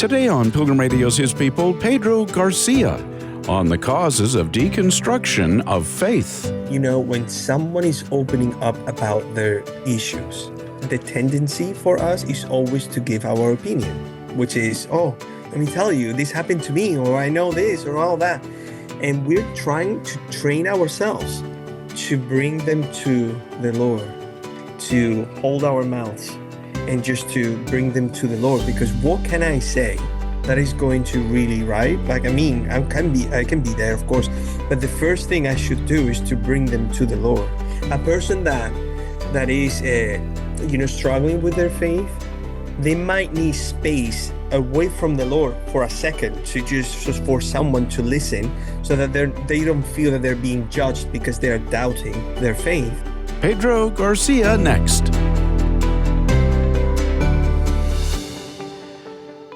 Today on Pilgrim Radio's His People, Pedro Garcia on the causes of deconstruction of faith. You know, when someone is opening up about their issues, the tendency for us is always to give our opinion, which is, oh, let me tell you, this happened to me, or I know this, or all that. And we're trying to train ourselves to bring them to the Lord, to hold our mouths and just to bring them to the Lord. Because what can I say that is going to really, right? Like, I mean, I can be there, of course, but the first thing I should do is to bring them to the Lord. A person that is, struggling with their faith, they might need space away from the Lord for a second to just for someone to listen, so that they don't feel that they're being judged because they are doubting their faith. Pedro Garcia next.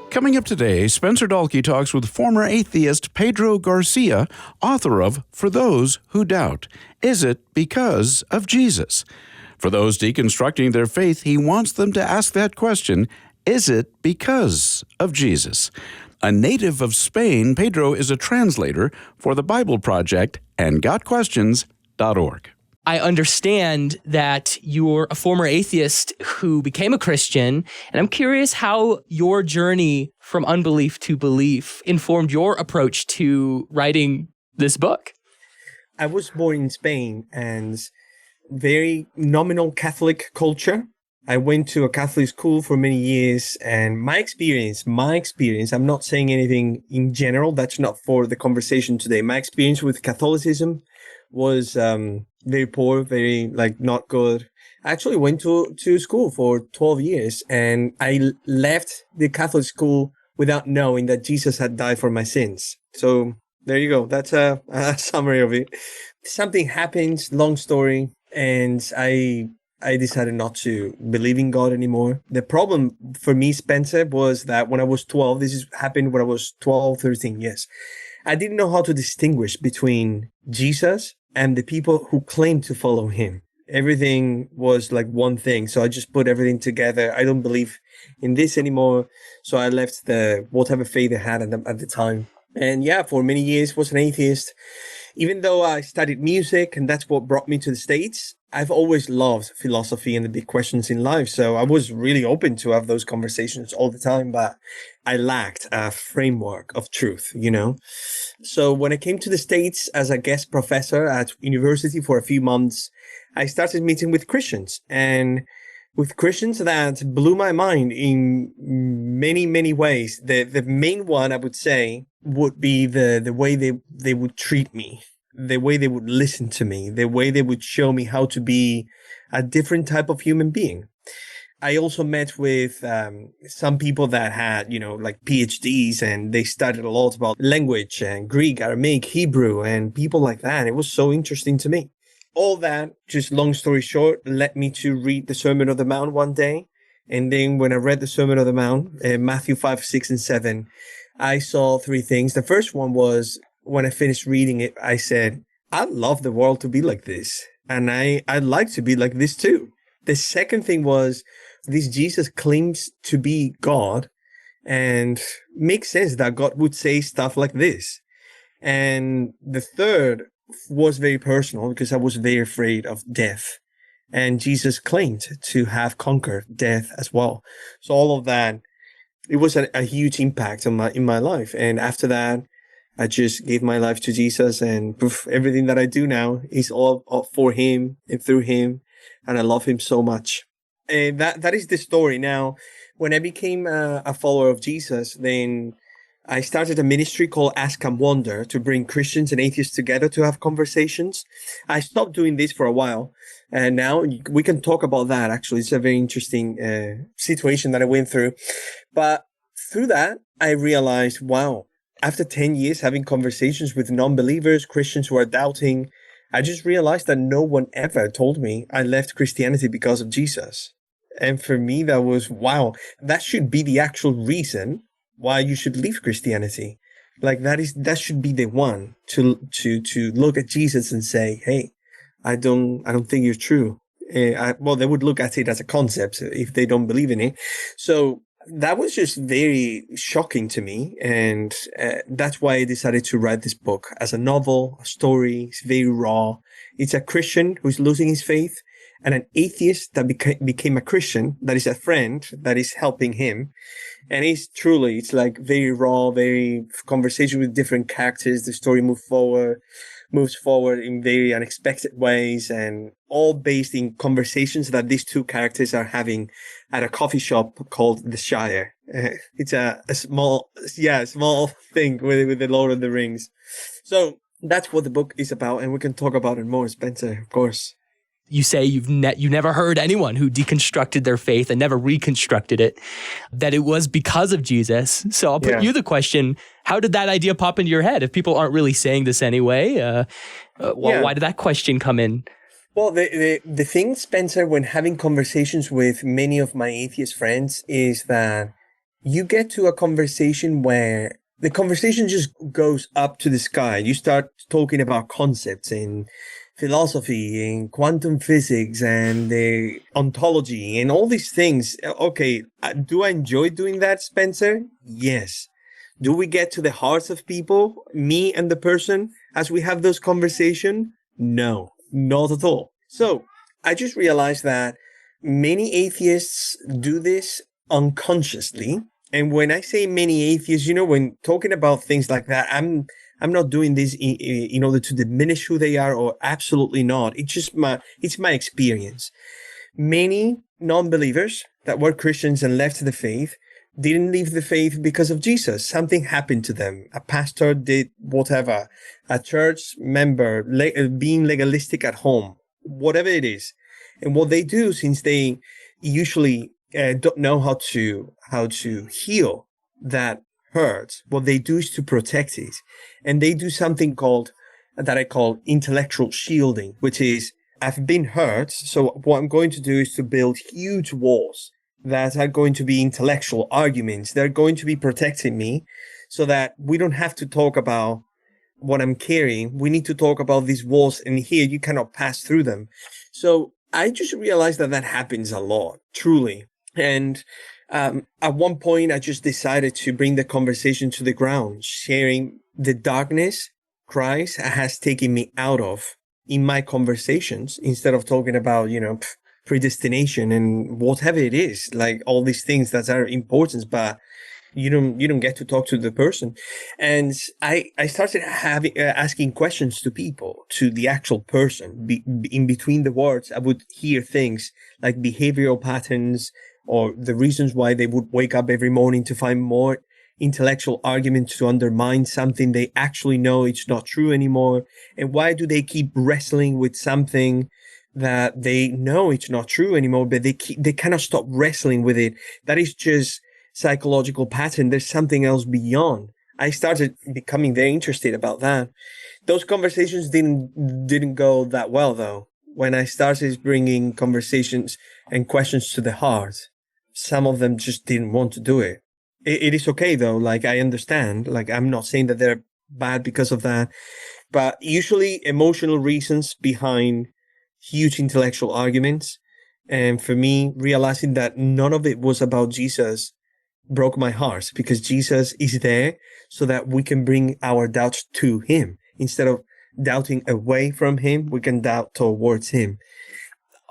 Coming up today, Spencer Dalke talks with former atheist Pedro Garcia, author of For Those Who Doubt. Is it because of Jesus? For those deconstructing their faith, he wants them to ask that question, is it because of Jesus? A native of Spain, Pedro is a translator for the Bible Project and GotQuestions.org. I understand that you're a former atheist who became a Christian, and I'm curious how your journey from unbelief to belief informed your approach to writing this book. I was born in Spain, and very nominal Catholic culture. I went to a Catholic school for many years, and my experience, I'm not saying anything in general, that's not for the conversation today. My experience with Catholicism was very poor, very not good. I actually went to school for 12 years, and I left the Catholic school without knowing that Jesus had died for my sins. So there you go. That's a summary of it. Something happened, long story, and I decided not to believe in God anymore. The problem for me, Spencer, was that when I was 12, happened when I was 12, 13, yes. I didn't know how to distinguish between Jesus and the people who claimed to follow him. Everything was like one thing. So I just put everything together. I don't believe in this anymore. So I left whatever faith I had at the time. And yeah, for many years was an atheist. Even though I studied music and that's what brought me to the States, I've always loved philosophy and the big questions in life. So I was really open to have those conversations all the time, but I lacked a framework of truth, So when I came to the States as a guest professor at university for a few months, I started meeting with Christians, and with Christians that blew my mind in many, many ways. The main one, I would say, would be the way they would treat me, the way they would listen to me, the way they would show me how to be a different type of human being. I also met with some people that had, PhDs, and they studied a lot about language and Greek, Aramaic, Hebrew, and people like that. It was so interesting to me. All that, just long story short, led me to read the Sermon on the Mount one day. And then when I read the Sermon on the Mount, Matthew 5, 6, and 7, I saw three things. The first one was, when I finished reading it, I said, I'd love the world to be like this. And I'd like to be like this too. The second thing was, this Jesus claims to be God, and makes sense that God would say stuff like this. And the third was very personal, because I was very afraid of death. And Jesus claimed to have conquered death as well. So all of that, it was a huge impact in my life. And after that, I just gave my life to Jesus, and everything that I do now is all for him and through him. And I love him so much. And that is the story. Now, when I became a follower of Jesus, then I started a ministry called Ask and Wonder to bring Christians and atheists together to have conversations. I stopped doing this for a while, and now we can talk about that. Actually, it's a very interesting situation that I went through. But through that, I realized, wow, after 10 years having conversations with non-believers, Christians who are doubting, I just realized that no one ever told me I left Christianity because of Jesus. And for me, that was, wow, that should be the actual reason why you should leave Christianity. That should be the one to look at Jesus and say, hey, I don't think you're true. They would look at it as a concept if they don't believe in it. So that was just very shocking to me. And that's why I decided to write this book as a novel, a story. It's very raw. It's a Christian who's losing his faith and an atheist that became a Christian, that is a friend that is helping him. And it's like very raw, very conversation with different characters. The story moves forward in very unexpected ways, and all based in conversations that these two characters are having at a coffee shop called The Shire. It's a small thing with the Lord of the Rings. So that's what the book is about, and we can talk about it more, Spencer, of course. You say you never heard anyone who deconstructed their faith and never reconstructed it, that it was because of Jesus. So I'll put you the question, how did that idea pop into your head? If people aren't really saying this anyway, why did that question come in? Well, the thing, Spencer, when having conversations with many of my atheist friends is that you get to a conversation where the conversation just goes up to the sky. You start talking about concepts in philosophy and quantum physics and the ontology and all these things. Okay, do I enjoy doing that, Spencer? Yes. Do we get to the hearts of people, me and the person, as we have those conversations? No, not at all. So I just realized that many atheists do this unconsciously. And when I say many atheists, when talking about things like that, I'm not doing this in order to diminish who they are, or absolutely not. It's my experience. Many non-believers that were Christians and left the faith didn't leave the faith because of Jesus. Something happened to them. A pastor did whatever. A church member being legalistic at home, whatever it is. And what they do, since they usually don't know how to heal that hurt, what they do is to protect it. And they do something that I call intellectual shielding, which is, I've been hurt, so what I'm going to do is to build huge walls that are going to be intellectual arguments. They're going to be protecting me so that we don't have to talk about what I'm carrying. We need to talk about these walls, and here you cannot pass through them. So I just realized that happens a lot, truly. And at one point, I just decided to bring the conversation to the ground, sharing the darkness Christ has taken me out of in my conversations, instead of talking about, predestination and whatever it is, like all these things that are important, but you don't get to talk to the person. And I started asking questions to people, to the actual person. In between the words, I would hear things like behavioral patterns, or the reasons why they would wake up every morning to find more intellectual arguments to undermine something they actually know it's not true anymore. And why do they keep wrestling with something that they know it's not true anymore, but they cannot stop wrestling with it? That is just psychological pattern. There's something else beyond. I started becoming very interested about that. Those conversations didn't go that well, though. When I started bringing conversations and questions to the heart, some of them just didn't want to do it. It is okay, though. Like, I understand. Like, I'm not saying that they're bad because of that, but usually emotional reasons behind huge intellectual arguments. And for me, realizing that none of it was about Jesus broke my heart, because Jesus is there so that we can bring our doubts to him. Instead of doubting away from him, we can doubt towards him.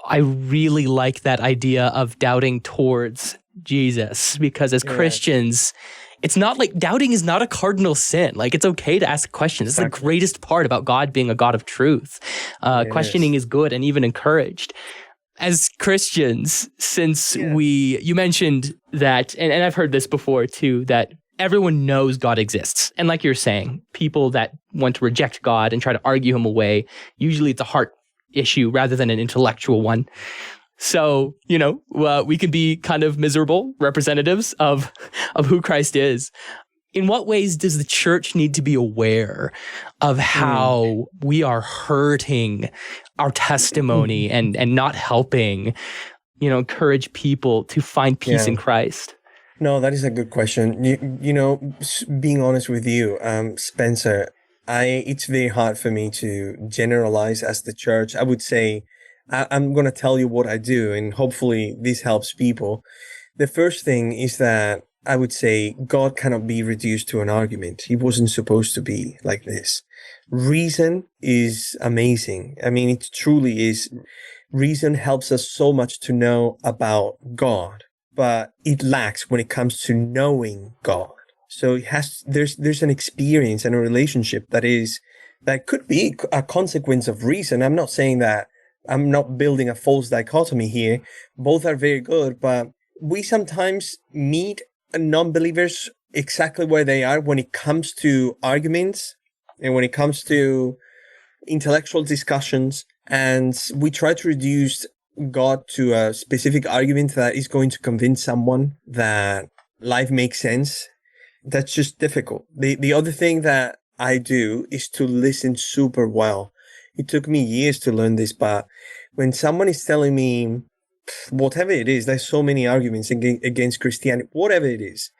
I really like that idea of doubting towards Jesus, because as Christians, it's not like doubting is not a cardinal sin. Like, it's okay to ask questions. It's the greatest part about God being a God of truth. Questioning is good and even encouraged. As Christians, since you mentioned that, and I've heard this before too, that everyone knows God exists. And like you're saying, people that want to reject God and try to argue him away, usually it's a heart issue rather than an intellectual one. So, we can be kind of miserable representatives of who Christ is. In what ways does the church need to be aware of how we are hurting our testimony and not helping, encourage people to find peace in Christ? No, that is a good question. Being honest with you, Spencer, it's very hard for me to generalize as the church. I would say, I'm going to tell you what I do, and hopefully this helps people. The first thing is that I would say God cannot be reduced to an argument. He wasn't supposed to be like this. Reason is amazing. I mean, it truly is. Reason helps us so much to know about God, but it lacks when it comes to knowing God. So there's an experience and a relationship that could be a consequence of reason. I'm not saying that. I'm not building a false dichotomy here. Both are very good, but we sometimes meet non-believers exactly where they are when it comes to arguments and when it comes to intellectual discussions, and we try to reduce God to a specific argument that is going to convince someone that life makes sense. That's just difficult. The other thing that I do is to listen super well. It took me years to learn this, but when someone is telling me whatever it is, there's so many arguments against Christianity, whatever it is,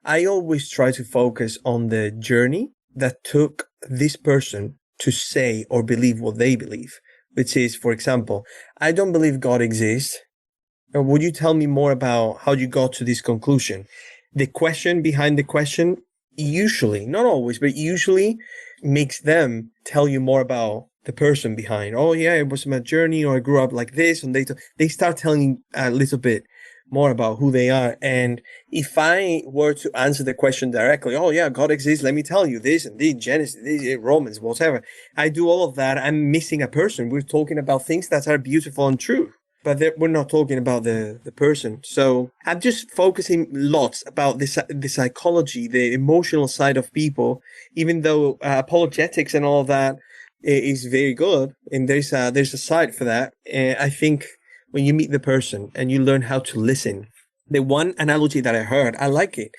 I always try to focus on the journey that took this person to say or believe what they believe, which is, for example, I don't believe God exists. Would you tell me more about how you got to this conclusion? The question behind the question usually, not always, but usually makes them tell you more about the person behind. Oh yeah, it was my journey, or I grew up like this, and they start telling you a little bit more about who they are. And if I were to answer the question directly, oh yeah, God exists, let me tell you this and this, Genesis, this, Romans, whatever, I do all of that, I'm missing a person. We're talking about things that are beautiful and true, but we're not talking about the person. So I'm just focusing lots about the psychology, the emotional side of people, even though apologetics and all that is very good, and there's a side for that. I think when you meet the person and you learn how to listen, the one analogy that I heard, I like it.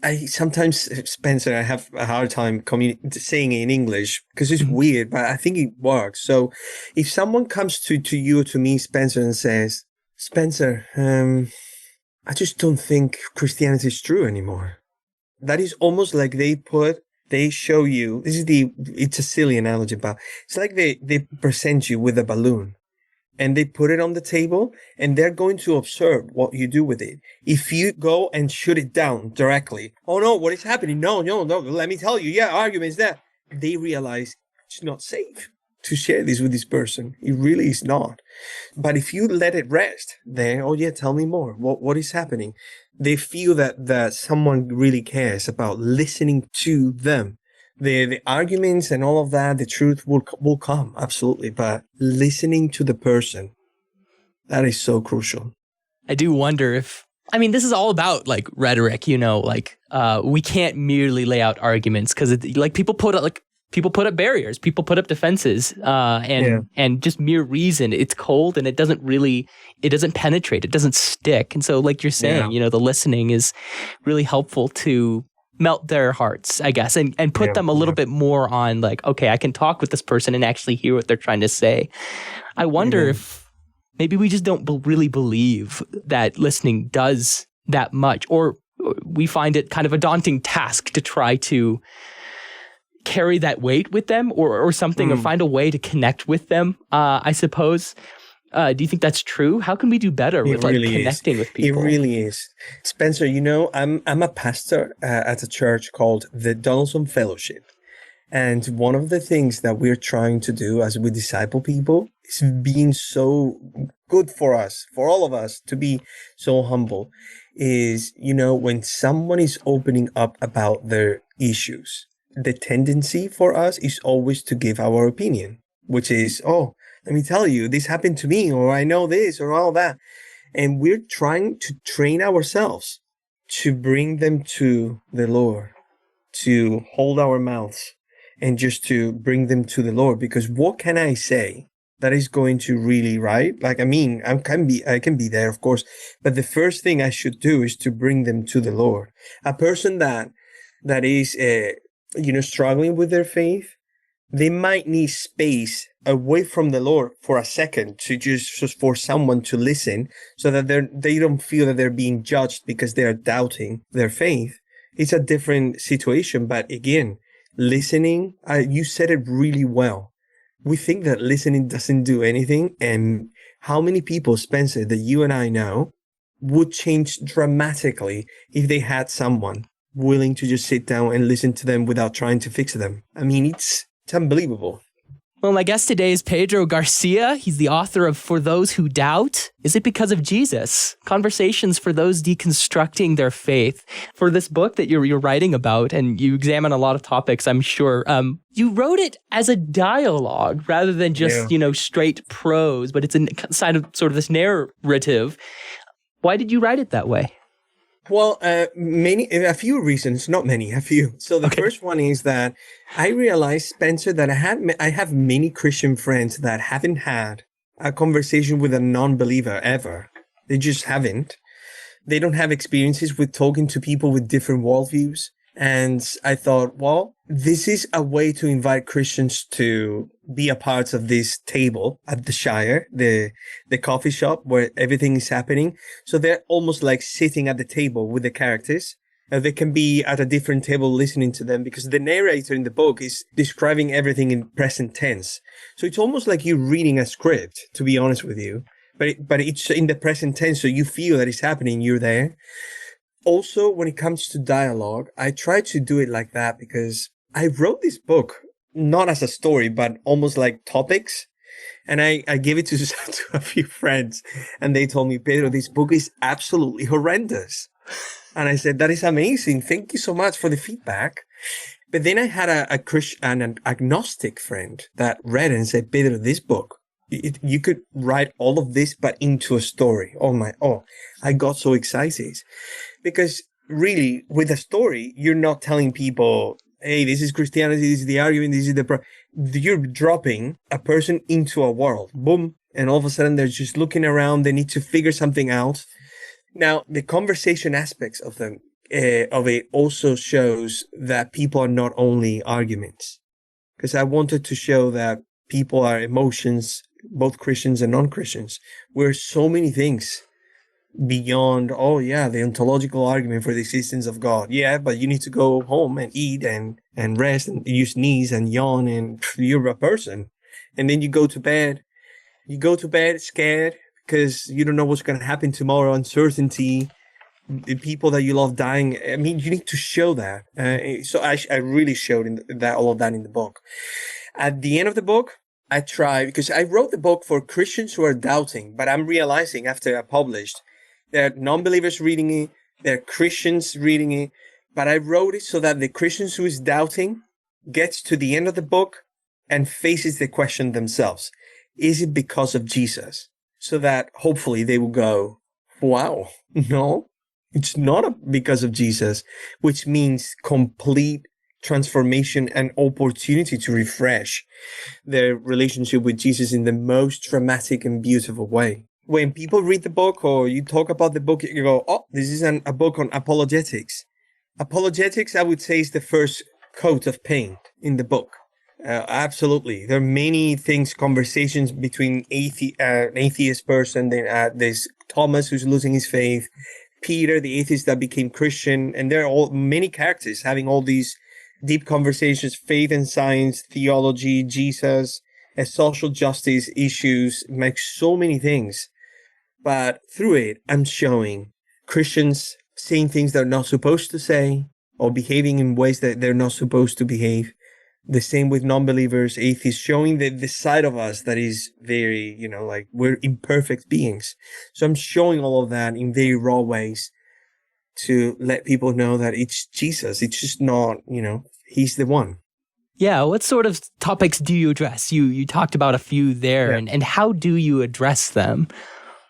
I sometimes, Spencer, I have a hard time saying it in English because it's weird, but I think it works. So if someone comes to you or to me, Spencer, and says, Spencer, I just don't think Christianity is true anymore. That is almost like they show you, it's a silly analogy, but it's like they present you with a balloon and they put it on the table and they're going to observe what you do with it. If you go and shoot it down directly, oh no, what is happening? No, let me tell you. Yeah, arguments that they realize it's not safe to share this with this person. It really is not. But if you let it rest, then, oh yeah, tell me more. What is happening? They feel that someone really cares about listening to them. The arguments and all of that, the truth will come, absolutely. But listening to the person, that is so crucial. I do wonder if, I mean, this is all about like rhetoric, like we can't merely lay out arguments because people put up barriers, people put up defenses, and just mere reason, it's cold and it doesn't penetrate, it doesn't stick. And so like you're saying, the listening is really helpful to melt their hearts, I guess, and put them a little bit more on like, okay, I can talk with this person and actually hear what they're trying to say. I wonder if maybe we just don't really believe that listening does that much, or we find it kind of a daunting task to try to carry that weight with them or something, or find a way to connect with them, I suppose. Do you think that's true? How can we do better with connecting with people? It really is. Spencer, I'm a pastor at a church called the Donaldson Fellowship. And one of the things that we're trying to do as we disciple people is being so good for us, for all of us, to be so humble, is, when someone is opening up about their issues, the tendency for us is always to give our opinion, which is, oh, let me tell you, this happened to me, or I know this, or all that. And we're trying to train ourselves to bring them to the Lord, to hold our mouths and just to bring them to the Lord. Because what can I say that is going to really, right? Like, I mean, I can be there, of course, but the first thing I should do is to bring them to the Lord. A person that is, struggling with their faith, they might need space away from the Lord for a second to just for someone to listen, so that they don't feel that they're being judged because they are doubting their faith. It's a different situation. But again, listening, you said it really well. We think that listening doesn't do anything. And how many people, Spencer, that you and I know would change dramatically if they had someone willing to just sit down and listen to them without trying to fix them. I mean, it's unbelievable. Well, my guest today is Pedro Garcia. He's the author of For Those Who Doubt. Is it because of Jesus? Conversations for those deconstructing their faith. For this book that you're writing about, and you examine a lot of topics, I'm sure, you wrote it as a dialogue rather than just, straight prose, but it's inside of sort of this narrative. Why did you write it that way? Well, a few reasons, not many, a few. So the first one is that I realized, Spencer, that I have many Christian friends that haven't had a conversation with a non-believer ever. They just haven't. They don't have experiences with talking to people with different worldviews. And I thought, well, this is a way to invite Christians to be a part of this table at the Shire, the coffee shop where everything is happening. So they're almost like sitting at the table with the characters. They can be at a different table listening to them because the narrator in the book is describing everything in present tense. So it's almost like you're reading a script, to be honest with you. But it's in the present tense, so you feel that it's happening, you're there. Also, when it comes to dialogue, I try to do it like that because I wrote this book not as a story, but almost like topics. And I gave it to a few friends, and they told me, Pedro, this book is absolutely horrendous. And I said, that is amazing. Thank you so much for the feedback. But then I had an agnostic friend that read it and said, Pedro, this book, you could write all of this, but into a story. I got so excited. Because really, with a story, you're not telling people, hey, this is Christianity, this is the argument, this is you're dropping a person into a world. Boom. And all of a sudden, they're just looking around. They need to figure something out. Now, the conversation aspects of it also shows that people are not only arguments. Because I wanted to show that people are emotions, both Christians and non-Christians. We're so many things beyond, the ontological argument for the existence of God. Yeah, but you need to go home and eat and rest, and you sneeze and yawn, and you're a person. And then you go to bed. You go to bed scared because you don't know what's going to happen tomorrow, uncertainty, the people that you love dying. I mean, you need to show that. So I really showed all of that in the book. At the end of the book, I try, because I wrote the book for Christians who are doubting, but I'm realizing after I published, there are non-believers reading it, there are Christians reading it, but I wrote it so that the Christians who is doubting gets to the end of the book and faces the question themselves. Is it because of Jesus? So that hopefully they will go, wow, no, it's not because of Jesus, which means complete transformation and opportunity to refresh their relationship with Jesus in the most dramatic and beautiful way. When people read the book or you talk about the book, you go, oh, this is a book on apologetics. Apologetics, I would say, is the first coat of paint in the book. Absolutely. There are many things, conversations between an atheist person. There's Thomas, who's losing his faith, Peter, the atheist that became Christian. And there are many characters having all these deep conversations, faith and science, theology, Jesus, social justice issues, like so many things. But through it, I'm showing Christians saying things they're not supposed to say or behaving in ways that they're not supposed to behave. The same with non-believers, atheists, showing the side of us that is very, like we're imperfect beings. So I'm showing all of that in very raw ways to let people know that it's Jesus. It's just not, he's the one. Yeah. What sort of topics do you address? You talked about a few there, and how do you address them?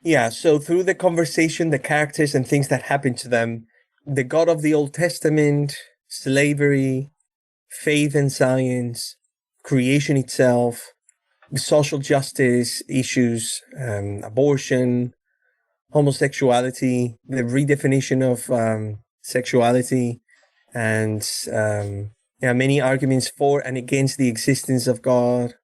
Yeah, so through the conversation, the characters and things that happen to them, the God of the Old Testament, slavery, faith and science, creation itself, social justice issues, abortion, homosexuality, the redefinition of sexuality, and many arguments for and against the existence of God.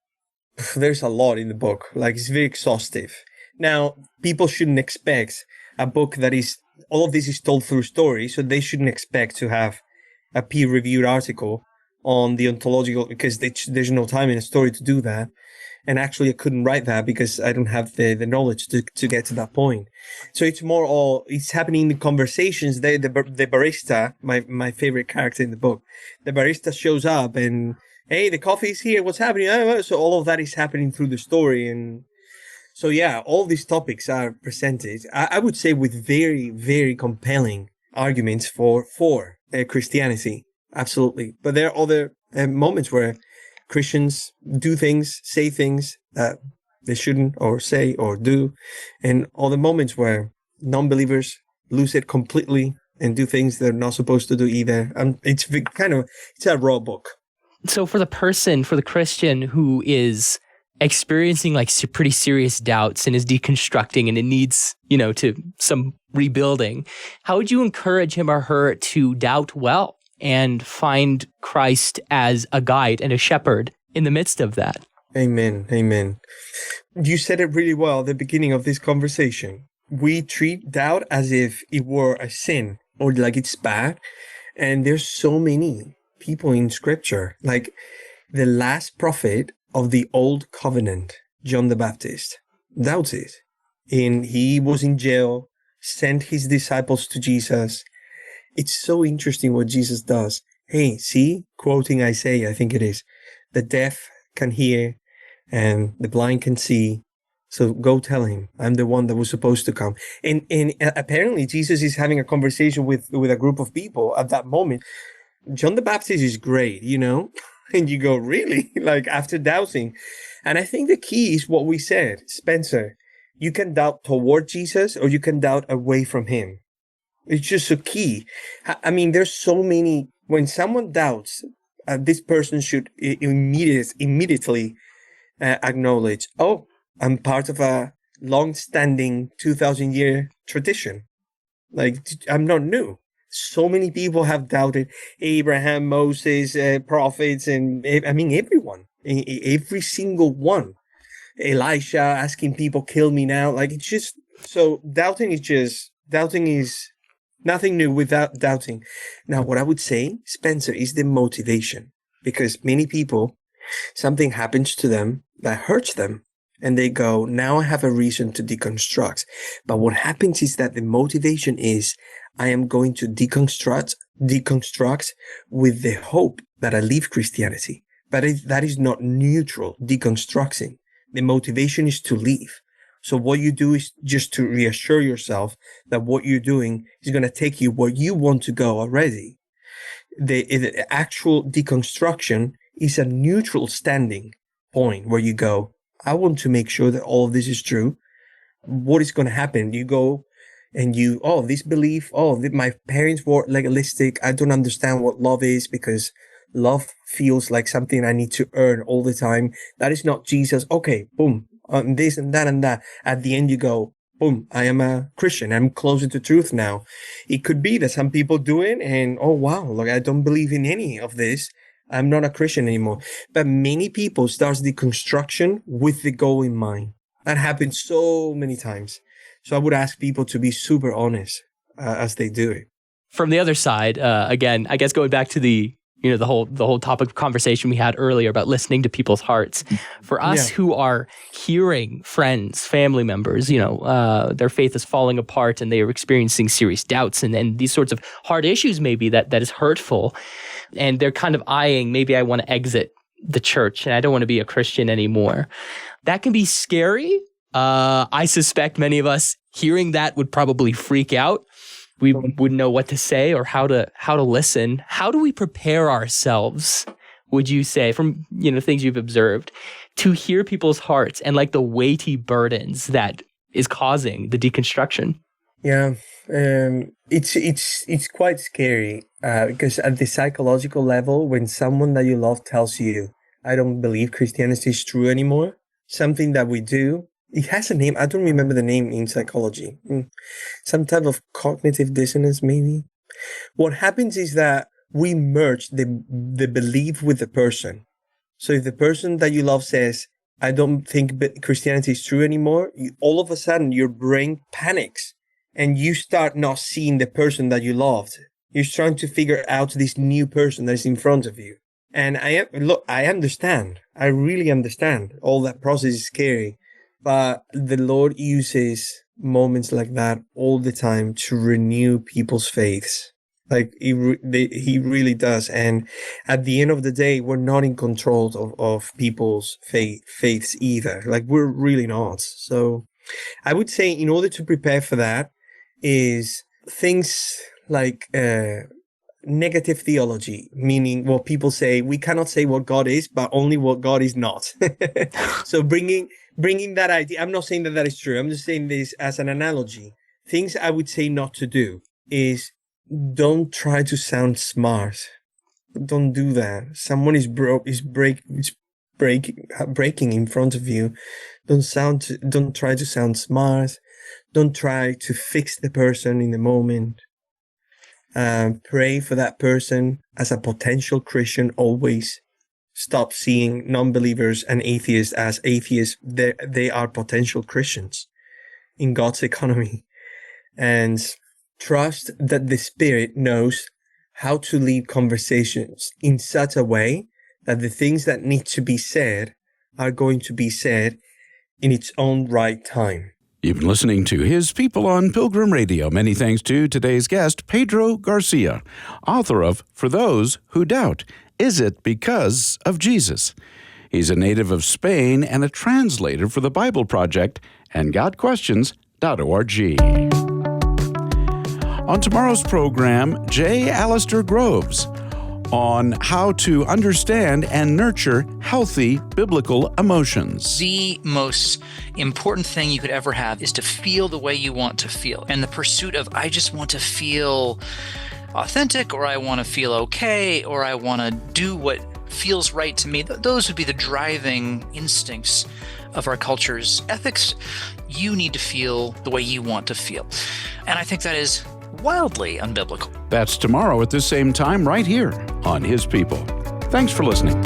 There's a lot in the book. Like, it's very exhaustive. Now, people shouldn't expect a book that is, all of this is told through story, so they shouldn't expect to have a peer-reviewed article on the ontological, because there's no time in a story to do that. And actually, I couldn't write that because I don't have the knowledge to get to that point. So it's more all, it's happening in the conversations. The barista, my favorite character in the book, the barista shows up and, hey, the coffee is here. What's happening? So all of that is happening through the story. And so, yeah, all these topics are presented, I would say, with very, very compelling arguments for Christianity. Absolutely. But there are other moments where Christians do things, say things that they shouldn't or say or do, and other moments where non-believers lose it completely and do things they're not supposed to do either. It's a raw book. So for the Christian who is experiencing like pretty serious doubts and is deconstructing and it needs, to some rebuilding, how would you encourage him or her to doubt well and find Christ as a guide and a shepherd in the midst of that? Amen. Amen. You said it really well at the beginning of this conversation. We treat doubt as if it were a sin or like it's bad. And there's so many people in scripture, like the last prophet of the old covenant, John the Baptist, doubted. And he was in jail, sent his disciples to Jesus. It's so interesting what Jesus does. Hey, see, quoting Isaiah, I think it is, the deaf can hear and the blind can see. So go tell him, I'm the one that was supposed to come. And apparently Jesus is having a conversation with a group of people at that moment. John the Baptist is great, and you go, really? Like after doubting. And I think the key is what we said, Spencer, you can doubt toward Jesus or you can doubt away from him. It's just a key. I mean, there's so many, when someone doubts, this person should immediately acknowledge, oh, I'm part of a long-standing 2,000-year tradition. Like, I'm not new. So many people have doubted Abraham, Moses, prophets, and everyone, every single one. Elisha asking people, kill me now. Like, it's just, so doubting is nothing new without doubting. Now, what I would say, Spencer, is the motivation. Because many people, something happens to them that hurts them. And they go, now I have a reason to deconstruct. But what happens is that the motivation is, I am going to deconstruct with the hope that I leave Christianity. But that is not neutral deconstructing. The motivation is to leave. So what you do is just to reassure yourself that what you're doing is going to take you where you want to go already. The actual deconstruction is a neutral standing point where you go, I want to make sure that all of this is true. What is going to happen? You go and this belief, my parents were legalistic. I don't understand what love is because love feels like something I need to earn all the time. That is not Jesus. Okay, boom. This and that and that. At the end, you go, boom, I am a Christian. I'm closer to truth now. It could be that some people do it and, oh, wow, look, I don't believe in any of this. I'm not a Christian anymore. But many people start deconstruction with the goal in mind. That happens so many times. So I would ask people to be super honest as they do it. From the other side, again, I guess going back to the whole topic of conversation we had earlier about listening to people's hearts. For us who are hearing friends, family members, their faith is falling apart and they are experiencing serious doubts and these sorts of hard issues maybe that is hurtful. And they're kind of eyeing, maybe I want to exit the church and I don't want to be a Christian anymore. That can be scary. I suspect many of us hearing that would probably freak out. We wouldn't know what to say or how to listen. How do we prepare ourselves, would you say, from things you've observed, to hear people's hearts and like the weighty burdens that is causing the deconstruction? Yeah, it's quite scary because at the psychological level, when someone that you love tells you, I don't believe Christianity is true anymore, something that we do, it has a name. I don't remember the name in psychology. Some type of cognitive dissonance, maybe. What happens is that we merge the belief with the person. So if the person that you love says, I don't think Christianity is true anymore, all of a sudden your brain panics and you start not seeing the person that you loved. You're trying to figure out this new person that is in front of you. And I understand. I really understand. All that process is scary, but the Lord uses moments like that all the time to renew people's faiths. Like he really does. And at the end of the day, we're not in control of people's faiths either. Like we're really not. So I would say in order to prepare for that is things like, negative theology, meaning what people say, we cannot say what God is, but only what God is not. So bringing that idea, I'm not saying that is true. I'm just saying this as an analogy. Things I would say not to do is don't try to sound smart. Don't do that. Someone is breaking in front of you. Don't try to sound smart. Don't try to fix the person in the moment. Pray for that person as a potential Christian. Always stop seeing non-believers and atheists as atheists. They are potential Christians in God's economy. And trust that the Spirit knows how to lead conversations in such a way that the things that need to be said are going to be said in its own right time. You've been listening to His People on Pilgrim Radio. Many thanks to today's guest, Pedro Garcia, author of For Those Who Doubt, Is It Because of Jesus? He's a native of Spain and a translator for the Bible Project and GodQuestions.org. On tomorrow's program, J. Alistair Groves on how to understand and nurture healthy biblical emotions. The most important thing you could ever have is to feel the way you want to feel. And the pursuit of, I just want to feel authentic, or I want to feel okay, or I want to do what feels right to me. Those would be the driving instincts of our culture's ethics. You need to feel the way you want to feel. And I think that is wildly unbiblical. That's tomorrow at this same time right here on His People. Thanks for listening.